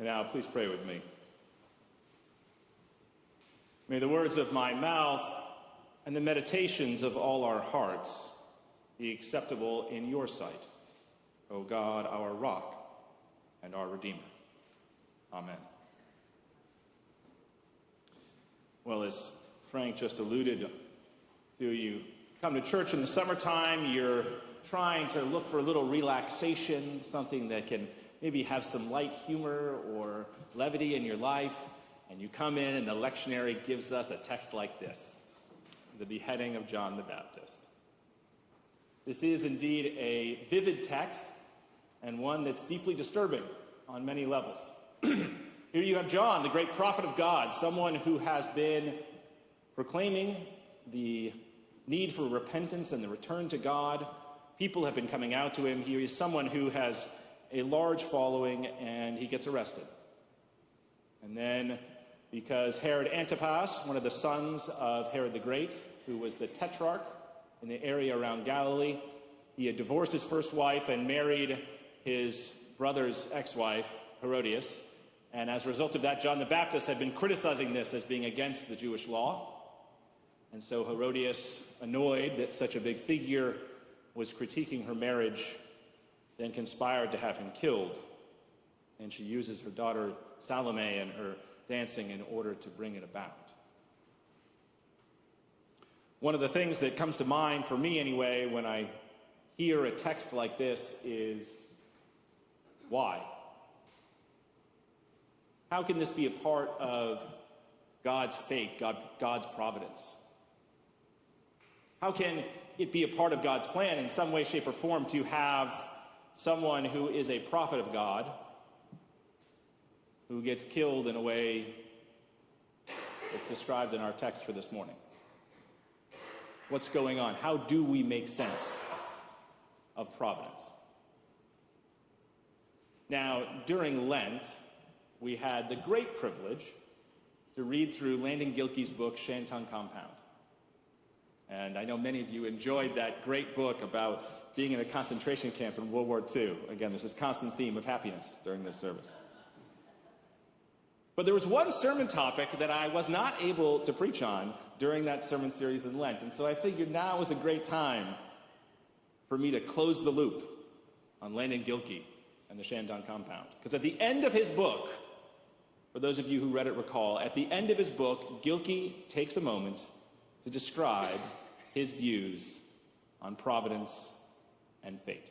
And now, please pray with me. May the words of my mouth and the meditations of all our hearts be acceptable in your sight, O God, our rock and our Redeemer. Amen. Well, as Frank just alluded to, you come to church in the summertime, you're trying to look for a little relaxation, something that can maybe have some light humor or levity in your life, and you come in and the lectionary gives us a text like this, the beheading of John the Baptist. This is indeed a vivid text and one that's deeply disturbing on many levels. Here you have John, the great prophet of God, someone who has been proclaiming the need for repentance and the return to God. People have been coming out to him. He is someone who has a large following, and he gets arrested. And then, because Herod Antipas, one of the sons of Herod the Great, who was the tetrarch in the area around Galilee, he had divorced his first wife and married his brother's ex-wife, Herodias. And as a result of that, John the Baptist had been criticizing this as being against the Jewish law. And so Herodias, annoyed that such a big figure was critiquing her marriage, then conspired to have him killed. And she uses her daughter Salome and her dancing in order to bring it about. One of the things that comes to mind, for me anyway, when I hear a text like this is, why? How can this be a part of God's fate, God's providence? How can it be a part of God's plan in some way, shape, or form to have someone who is a prophet of God who gets killed in a way that's described in our text for this morning? What's going on? How do we make sense of providence? Now, during Lent, we had the great privilege to read through Landon Gilkey's book, Shantung Compound. And I know many of you enjoyed that great book about being in a concentration camp in World War II. Again, there's this constant theme of happiness during this service. But there was one sermon topic that I was not able to preach on during that sermon series in Lent. And so I figured now was a great time for me to close the loop on Landon Gilkey and the Shandong Compound. Because at the end of his book, for those of you who read it recall, at the end of his book, Gilkey takes a moment to describe his views on providence and fate.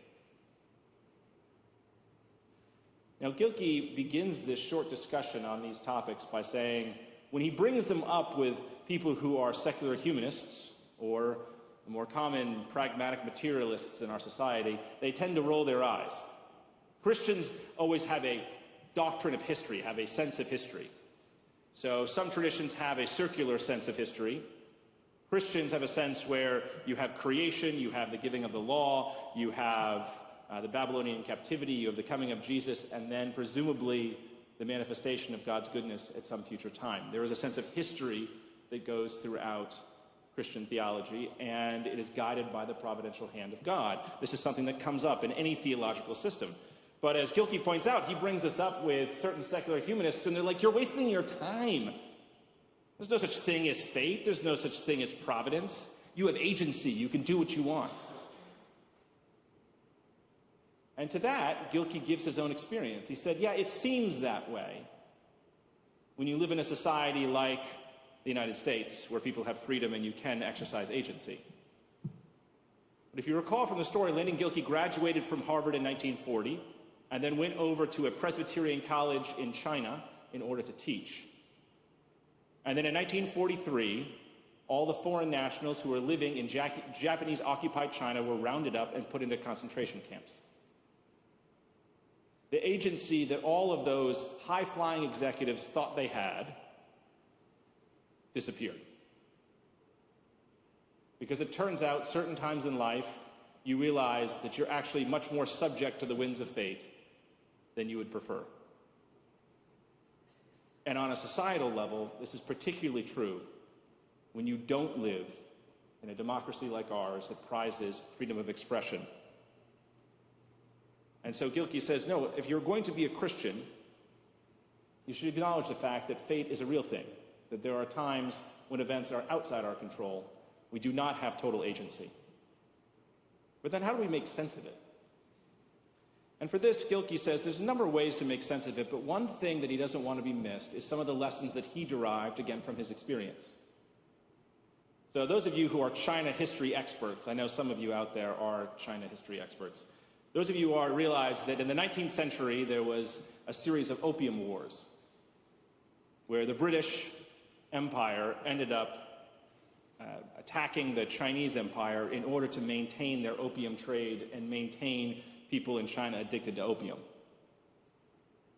Now, Gilkey begins this short discussion on these topics by saying, when he brings them up with people who are secular humanists, or the more common pragmatic materialists in our society, they tend to roll their eyes. Christians always have a doctrine of history, have a sense of history. So some traditions have a circular sense of history. Christians have a sense where you have creation, you have the giving of the law, you have the Babylonian captivity, you have the coming of Jesus, and then presumably the manifestation of God's goodness at some future time. There is a sense of history that goes throughout Christian theology, and it is guided by the providential hand of God. This is something that comes up in any theological system. But as Gilkey points out, he brings this up with certain secular humanists, and they're like, you're wasting your time. There's no such thing as fate. There's no such thing as providence. You have agency. You can do what you want. And to that, Gilkey gives his own experience. He said, yeah, it seems that way when you live in a society like the United States, where people have freedom and you can exercise agency. But if you recall from the story, Landon Gilkey graduated from Harvard in 1940 and then went over to a Presbyterian college in China in order to teach. And then in 1943, all the foreign nationals who were living in Japanese-occupied China were rounded up and put into concentration camps. The agency that all of those high-flying executives thought they had disappeared. Because it turns out, certain times in life, you realize that you're actually much more subject to the winds of fate than you would prefer. And on a societal level, this is particularly true when you don't live in a democracy like ours that prizes freedom of expression. And so Gilkey says, no, if you're going to be a Christian, you should acknowledge the fact that fate is a real thing, that there are times when events are outside our control. We do not have total agency. But then how do we make sense of it? And for this, Gilkey says there's a number of ways to make sense of it, but one thing that he doesn't want to be missed is some of the lessons that he derived, again, from his experience. So those of you who are China history experts, I know some of you out there are China history experts. Those of you who realize that in the 19th century, there was a series of opium wars where the British Empire ended up attacking the Chinese Empire in order to maintain their opium trade and maintain people in China addicted to opium.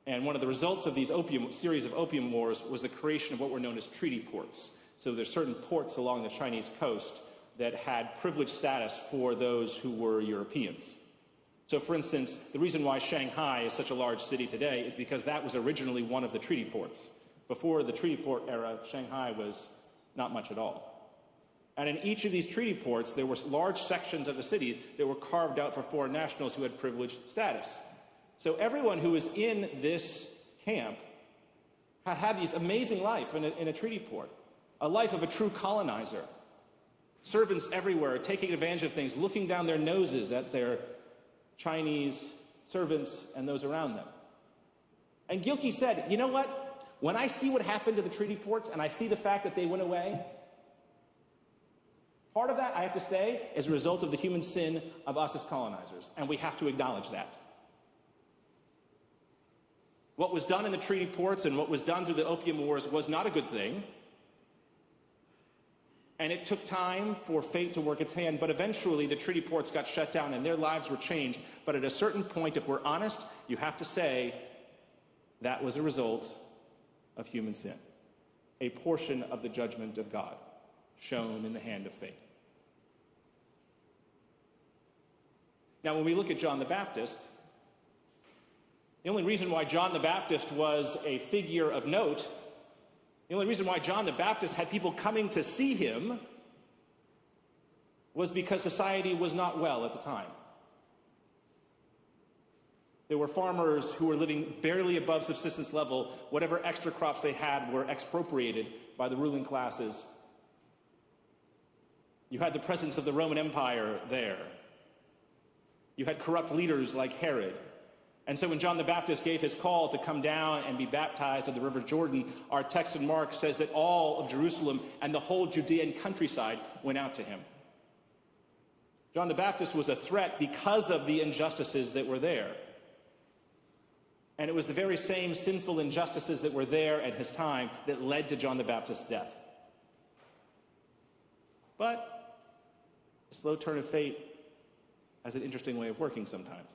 And one of the results of these series of opium wars was the creation of what were known as treaty ports. So there's certain ports along the Chinese coast that had privileged status for those who were Europeans. So for instance, the reason why Shanghai is such a large city today is because that was originally one of the treaty ports. Before the treaty port era, Shanghai was not much at all. And in each of these treaty ports, there were large sections of the cities that were carved out for foreign nationals who had privileged status. So everyone who was in this camp had these amazing life in a treaty port, a life of a true colonizer. Servants everywhere taking advantage of things, looking down their noses at their Chinese servants and those around them. And Gilkey said, you know what? When I see what happened to the treaty ports and I see the fact that they went away, part of that, I have to say, is a result of the human sin of us as colonizers, and we have to acknowledge that. What was done in the treaty ports and what was done through the opium wars was not a good thing, and it took time for fate to work its hand, but eventually the treaty ports got shut down and their lives were changed. But at a certain point, if we're honest, you have to say that was a result of human sin, a portion of the judgment of God shown in the hand of fate. Now, when we look at John the Baptist, the only reason why John the Baptist was a figure of note, the only reason why John the Baptist had people coming to see him was because society was not well at the time. There were farmers who were living barely above subsistence level. Whatever extra crops they had were expropriated by the ruling classes. You had the presence of the Roman Empire there. You had corrupt leaders like Herod. And so when John the Baptist gave his call to come down and be baptized at the River Jordan, our text in Mark says that all of Jerusalem and the whole Judean countryside went out to him. John the Baptist was a threat because of the injustices that were there. And it was the very same sinful injustices that were there at his time that led to John the Baptist's death. But the slow turn of fate has an interesting way of working sometimes.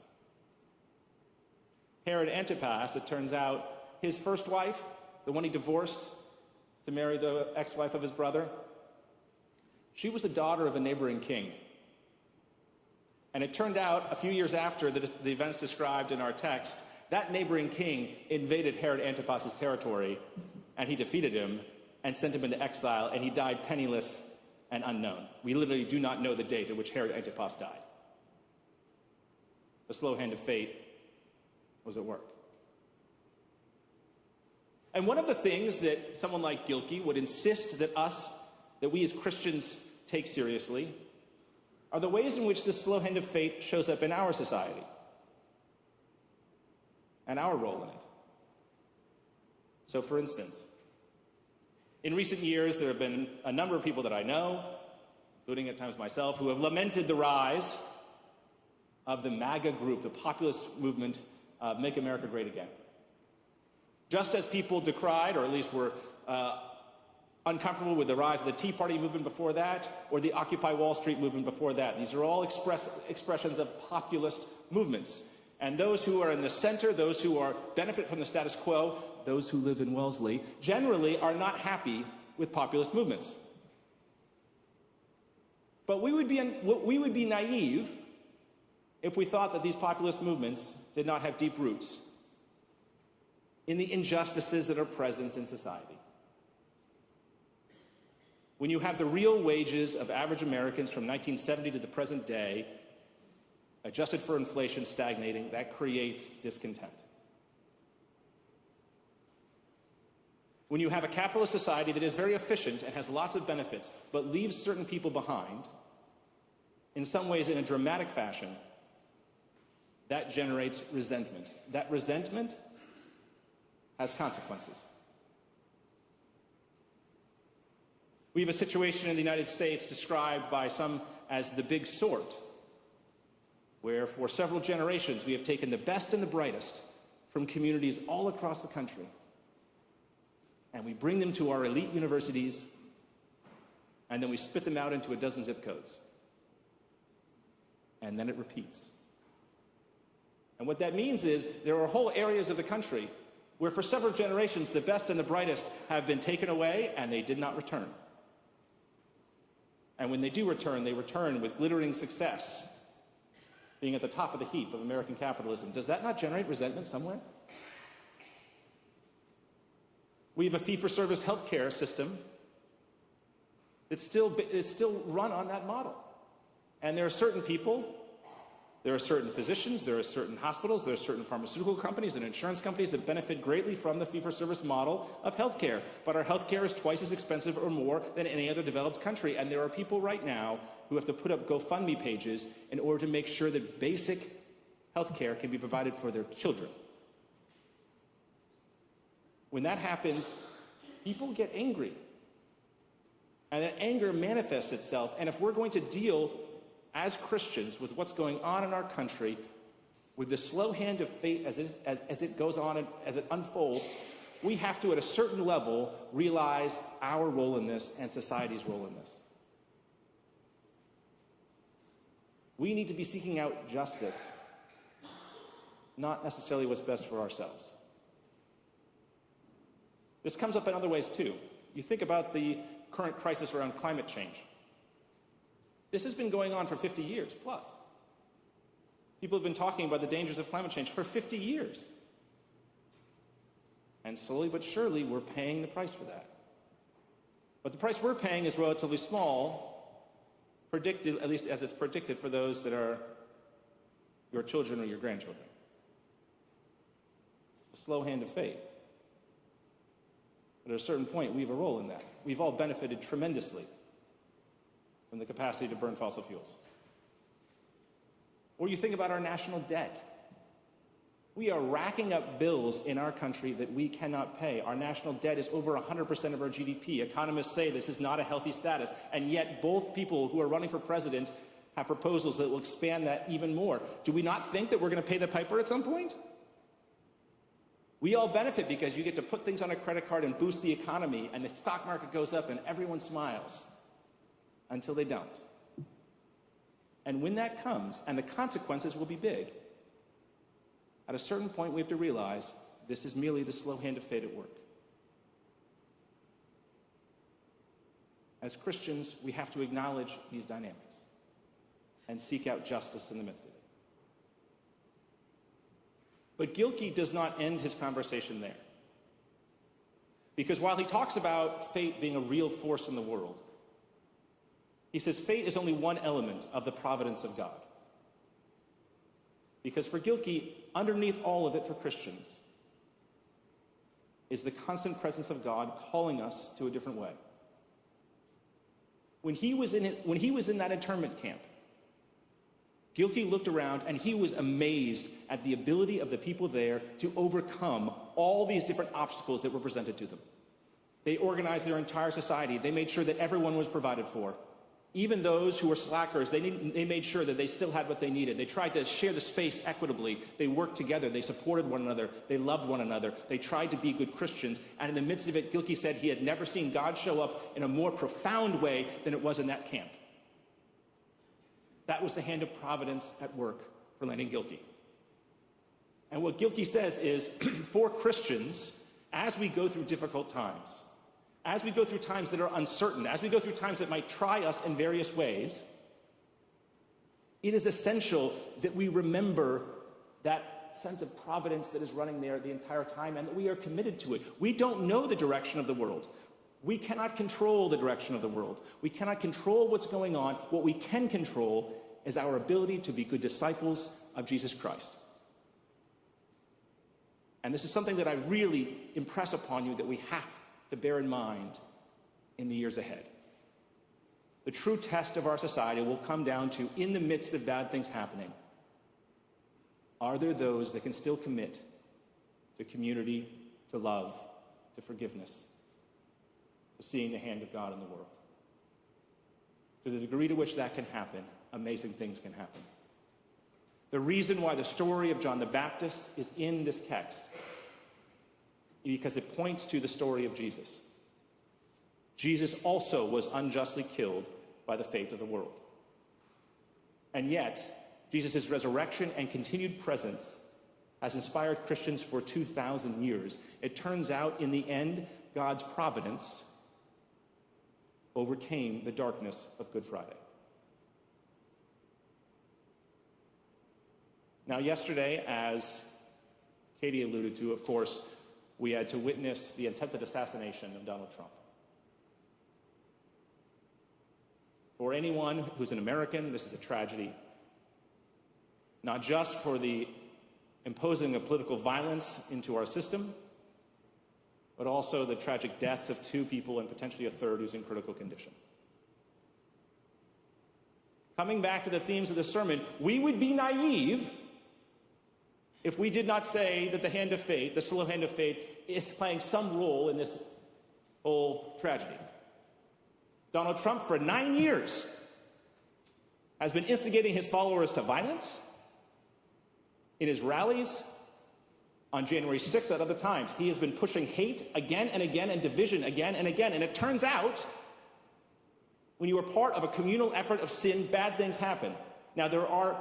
Herod Antipas, it turns out, his first wife, the one he divorced to marry the ex-wife of his brother, she was the daughter of a neighboring king. And it turned out, a few years after the events described in our text, that neighboring king invaded Herod Antipas's territory, and he defeated him and sent him into exile, and he died penniless and unknown. We literally do not know the date at which Herod Antipas died. The slow hand of fate was at work. And one of the things that someone like Gilkey would insist that we as Christians take seriously are the ways in which this slow hand of fate shows up in our society and our role in it. So for instance, in recent years, there have been a number of people that I know, including at times myself, who have lamented the rise of the MAGA group, the populist movement, Make America Great Again. Just as people decried, or at least were uncomfortable with the rise of the Tea Party movement before that, or the Occupy Wall Street movement before that. These are all expressions of populist movements. And those who are in the center, those who benefit from the status quo, those who live in Wellesley, generally are not happy with populist movements. But we would be naive if we thought that these populist movements did not have deep roots in the injustices that are present in society. When you have the real wages of average Americans from 1970 to the present day, adjusted for inflation, stagnating, that creates discontent. When you have a capitalist society that is very efficient and has lots of benefits, but leaves certain people behind, in some ways in a dramatic fashion, that generates resentment. That resentment has consequences. We have a situation in the United States described by some as the big sort, where for several generations we have taken the best and the brightest from communities all across the country, and we bring them to our elite universities, and then we spit them out into a dozen zip codes. And then it repeats. And what that means is there are whole areas of the country where for several generations the best and the brightest have been taken away and they did not return. And when they do return, they return with glittering success, being at the top of the heap of American capitalism. Does that not generate resentment somewhere? We have a fee-for-service healthcare system that's still run on that model. And there are certain people, there are certain physicians, there are certain hospitals, there are certain pharmaceutical companies and insurance companies that benefit greatly from the fee-for-service model of healthcare. But our healthcare is twice as expensive or more than any other developed country. And there are people right now who have to put up GoFundMe pages in order to make sure that basic healthcare can be provided for their children. When that happens, people get angry. And that anger manifests itself. And if we're going to deal as Christians with what's going on in our country, with the slow hand of fate as it goes on and as it unfolds, we have to, at a certain level, realize our role in this and society's role in this. We need to be seeking out justice, not necessarily what's best for ourselves. This comes up in other ways, too. You think about the current crisis around climate change. This has been going on for 50 years plus. People have been talking about the dangers of climate change for 50 years. And slowly but surely, we're paying the price for that. But the price we're paying is relatively small, predicted, at least as it's predicted for those that are your children or your grandchildren. The slow hand of fate. But at a certain point, we have a role in that. We've all benefited tremendously from the capacity to burn fossil fuels. Or you think about our national debt. We are racking up bills in our country that we cannot pay. Our national debt is over 100% of our GDP. Economists say this is not a healthy status, and yet both people who are running for president have proposals that will expand that even more. Do we not think that we're going to pay the piper at some point? We all benefit because you get to put things on a credit card and boost the economy, and the stock market goes up and everyone smiles until they don't. And when that comes, and the consequences will be big, at a certain point we have to realize this is merely the slow hand of fate at work. As Christians, we have to acknowledge these dynamics and seek out justice in the midst of it. But Gilkey does not end his conversation there. Because while he talks about fate being a real force in the world, he says fate is only one element of the providence of God. Because for Gilkey, underneath all of it for Christians is the constant presence of God calling us to a different way. When he was in that internment camp, Gilkey looked around and he was amazed at the ability of the people there to overcome all these different obstacles that were presented to them. They organized their entire society. They made sure that everyone was provided for. Even those who were slackers, they made sure that they still had what they needed. They tried to share the space equitably. They worked together. They supported one another. They loved one another. They tried to be good Christians. And in the midst of it, Gilkey said he had never seen God show up in a more profound way than it was in that camp. That was the hand of providence at work for Landon Gilkey. And what Gilkey says is, for Christians, as we go through difficult times, as we go through times that are uncertain, as we go through times that might try us in various ways, it is essential that we remember that sense of providence that is running there the entire time and that we are committed to it. We don't know the direction of the world. We cannot control the direction of the world. We cannot control what's going on. What we can control is our ability to be good disciples of Jesus Christ. And this is something that I really impress upon you that we have to bear in mind in the years ahead. The true test of our society will come down to, in the midst of bad things happening, are there those that can still commit to community, to love, to forgiveness, to seeing the hand of God in the world? To the degree to which that can happen, amazing things can happen. The reason why the story of John the Baptist is in this text is because it points to the story of Jesus. Jesus also was unjustly killed by the fate of the world. And yet, Jesus' resurrection and continued presence has inspired Christians for 2,000 years. It turns out, in the end, God's providence overcame the darkness of Good Friday. Now, yesterday, as Katie alluded to, of course, we had to witness the attempted assassination of Donald Trump. For anyone who's an American, this is a tragedy. Not just for the imposing of political violence into our system, but also the tragic deaths of 2 people and potentially a third who's in critical condition. Coming back to the themes of the sermon, we would be naive if we did not say that the hand of fate, the slow hand of fate, is playing some role in this whole tragedy. Donald Trump, for 9 years, has been instigating his followers to violence in his rallies. On January 6th, at other times, he has been pushing hate again and again and division again and again. And it turns out, when you are part of a communal effort of sin, bad things happen. Now, there are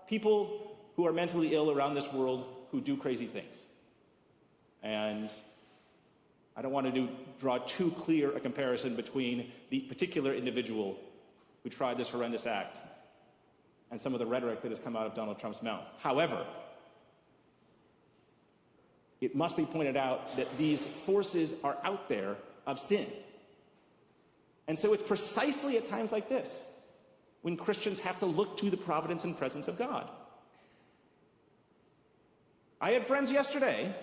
people who are mentally ill around this world who do crazy things. And I don't want to draw too clear a comparison between the particular individual who tried this horrendous act and some of the rhetoric that has come out of Donald Trump's mouth. However, it must be pointed out that these forces are out there of sin. And so it's precisely at times like this when Christians have to look to the providence and presence of God. I had friends yesterday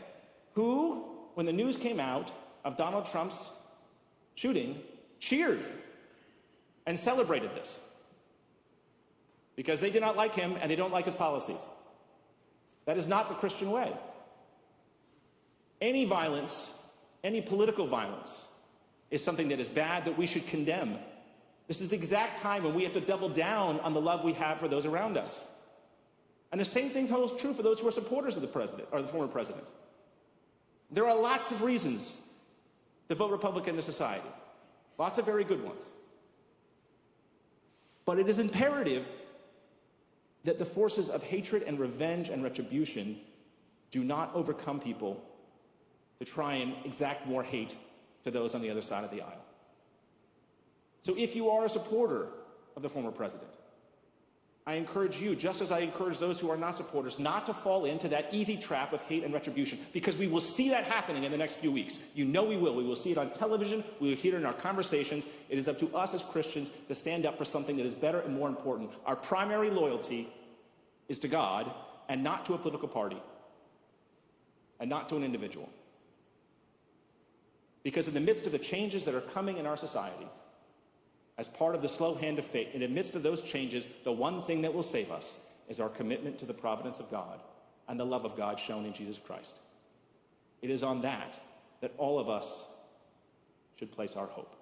who, when the news came out of Donald Trump's shooting, cheered and celebrated this because they did not like him and they don't like his policies. That is not the Christian way. Any violence, any political violence, is something that is bad, that we should condemn. This is the exact time when we have to double down on the love we have for those around us. And the same thing holds true for those who are supporters of the president, or the former president. There are lots of reasons to vote Republican in this society. Lots of very good ones. But it is imperative that the forces of hatred and revenge and retribution do not overcome people to try and exact more hate to those on the other side of the aisle. So if you are a supporter of the former president, I encourage you, just as I encourage those who are not supporters, not to fall into that easy trap of hate and retribution, because we will see that happening in the next few weeks. You know we will. We will see it on television. We will hear it in our conversations. It is up to us as Christians to stand up for something that is better and more important. Our primary loyalty is to God and not to a political party and not to an individual. Because in the midst of the changes that are coming in our society, as part of the slow hand of fate, in the midst of those changes, the one thing that will save us is our commitment to the providence of God and the love of God shown in Jesus Christ. It is on that all of us should place our hope.